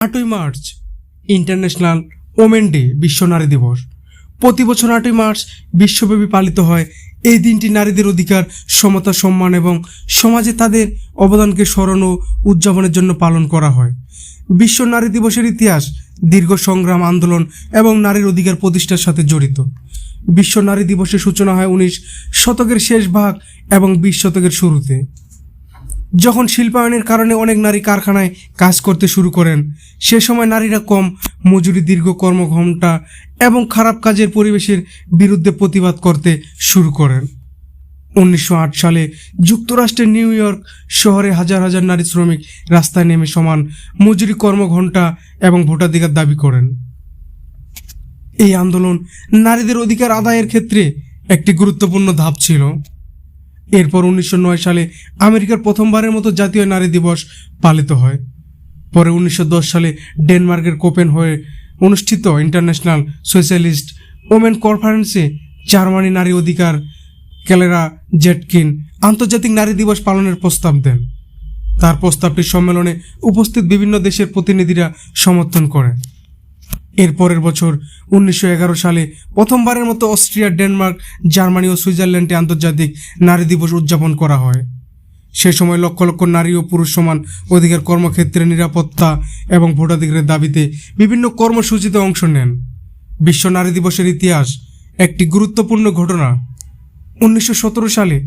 8ই March international women day, বিশ্ব নারী দিবস। প্রতি বছর 8ই মার্চ বিশ্বব্যাপী পালিত হয়। এই দিনটি নারীদের অধিকার, সমতা, সম্মান এবং সমাজে তাদের অবদানকে স্মরণ ও উদযাপনের জন্য পালন করা হয়। বিশ্ব নারী দিবসের ইতিহাস দীর্ঘ সংগ্রাম, আন্দোলন এবং নারীর অধিকার প্রতিষ্ঠার সাথে জড়িত। বিশ্ব নারী দিবসের সূচনা হয় 19 শতকের শেষ ভাগ এবং 20 শতকের শুরুতে, যখন শিল্পায়নের কারণে অনেক নারী কারখানায় কাজ করতে শুরু করেন। সে সময় নারীরা কম মজুরি, দীর্ঘ কর্মঘণ্টা এবং খারাপ কাজের পরিবেশের বিরুদ্ধে প্রতিবাদ করতে শুরু করেন। 1908 সালে যুক্তরাষ্ট্রের নিউ ইয়র্ক শহরে হাজার হাজার নারী শ্রমিক রাস্তায় নেমে সমান মজুরি, কর্মঘণ্টা এবং ভোটাধিকার দাবি করেন। এই আন্দোলন নারীদের অধিকার আদায়ের ক্ষেত্রে একটি গুরুত্বপূর্ণ ধাপ ছিল। এরপর 1909 সালে আমেরিকার প্রথমবারের মতো জাতীয় নারী দিবস পালিত হয়। পরে 1910 সালে ডেনমার্কের কোপেনহেগেনে অনুষ্ঠিত ইন্টারন্যাশনাল সোশ্যালিস্ট ওমেন কনফারেন্সে জার্মানি নারী অধিকার ক্যালেরা জেটকিন আন্তর্জাতিক নারী দিবস পালনের প্রস্তাব দেন। তার প্রস্তাবটি সম্মেলনে উপস্থিত বিভিন্ন দেশের প্রতিনিধিরা সমর্থন করেন। এর পরের বছর 1911 সালে প্রথমবারের মতো অস্ট্রিয়া, ডেনমার্ক, জার্মানি ও সুইজারল্যান্ডে আন্তর্জাতিক নারী দিবস উদযাপন করা হয়। সে সময় লক্ষ লক্ষ নারী ও পুরুষ সমান অধিকার, কর্মক্ষেত্রে নিরাপত্তা এবং ভোটাধিকারের দাবিতে বিভিন্ন কর্মসূচিতে অংশ নেন। বিশ্ব নারী দিবসের ইতিহাস একটি গুরুত্বপূর্ণ ঘটনা। 1917 সালে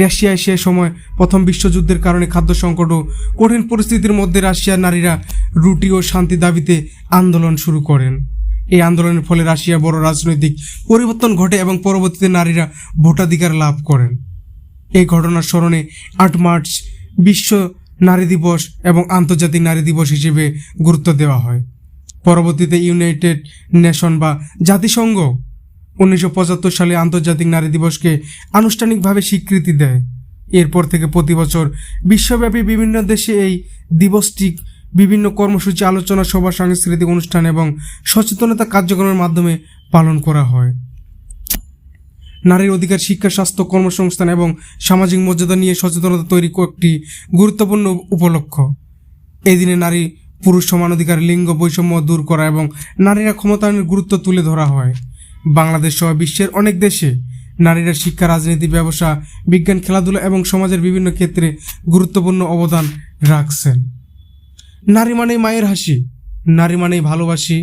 রাশিয়ায় সে সময় প্রথম বিশ্বযুদ্ধের কারণে খাদ্য সংকট ও কঠিন পরিস্থিতির মধ্যে রাশিয়ার নারীরা রুটি ও শান্তি দাবিতে আন্দোলন শুরু করেন। এই আন্দোলনের ফলে রাশিয়া বড় রাজনৈতিক পরিবর্তন ঘটে এবং পরবর্তীতে নারীরা ভোটাধিকার লাভ করেন। এই ঘটনার স্মরণে 8 মার্চ বিশ্ব নারী দিবস এবং আন্তর্জাতিক নারী দিবস হিসেবে গুরুত্ব দেওয়া হয়। পরবর্তীতে ইউনাইটেড নেশন বা জাতিসংঘ 1975 সালে আন্তর্জাতিক নারী দিবসকে আনুষ্ঠানিকভাবে স্বীকৃতি দেয়। এরপর থেকে প্রতি বছর বিশ্বব্যাপী বিভিন্ন দেশে এই দিবসটি বিভিন্ন কর্মসূচি, আলোচনা সভা, সাংস্কৃতিক অনুষ্ঠান এবং সচেতনতা কার্যক্রমের মাধ্যমে পালন করা হয়। নারীর অধিকার, শিক্ষা, স্বাস্থ্য, কর্মসংস্থান এবং সামাজিক মর্যাদা নিয়ে সচেতনতা তৈরি একটি গুরুত্বপূর্ণ উপলক্ষ। এই দিনে নারী পুরুষ সমান অধিকার, লিঙ্গ বৈষম্য দূর করা এবং নারীরা ক্ষমতায়নের গুরুত্ব তুলে ধরা হয়। বাংলাদেশ সহ বিশ্বের অনেক দেশে নারীরা শিক্ষা, রাজনীতি, ব্যবসা, বিজ্ঞান, খেলাধুলা এবং সমাজের বিভিন্ন ক্ষেত্রে গুরুত্বপূর্ণ অবদান রাখছেন। নারী মানেই মায়ের হাসি, নারী মানেই ভালোবাসি,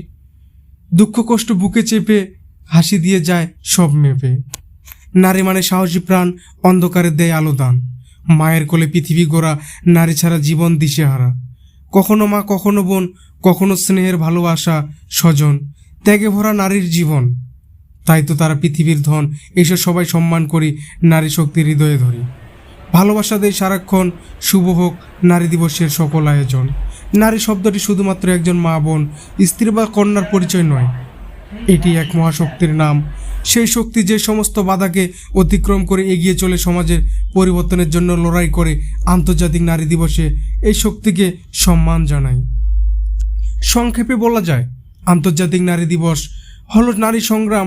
দুঃখ কষ্ট বুকে চেপে হাসি দিয়ে যায় সব মেপে। নারী মানে সাহসী প্রাণ, অন্ধকারে দেয় আলো দান, মায়ের কোলে পৃথিবী গোড়া, নারী ছাড়া জীবন দিশেহারা। কখনো মা, কখনো বোন, কখনো স্নেহের ভালোবাসা স্বজন, ত্যাগে ভরা নারীর জীবন। তাই তো তারা পৃথিবীর ধন, এসব সবাই সম্মান করি, নারী শক্তির হৃদয়ে ধরি। ভালোবাসা দেয় সারাক্ষণ, শুভ হোক নারী দিবসের সকল আয়োজন। নারী শব্দটি শুধুমাত্র একজন মা, বোন, স্ত্রী বা কন্যার পরিচয় নয়, এটি এক মহাশক্তির নাম। সেই শক্তি যে সমস্ত বাধাকে অতিক্রম করে এগিয়ে চলে সমাজের পরিবর্তনের জন্য লড়াই করে। আন্তর্জাতিক নারী দিবসে এই শক্তিকে সম্মান জানাই। সংক্ষেপে বলা যায়, আন্তর্জাতিক নারী দিবস হলো নারী সংগ্রাম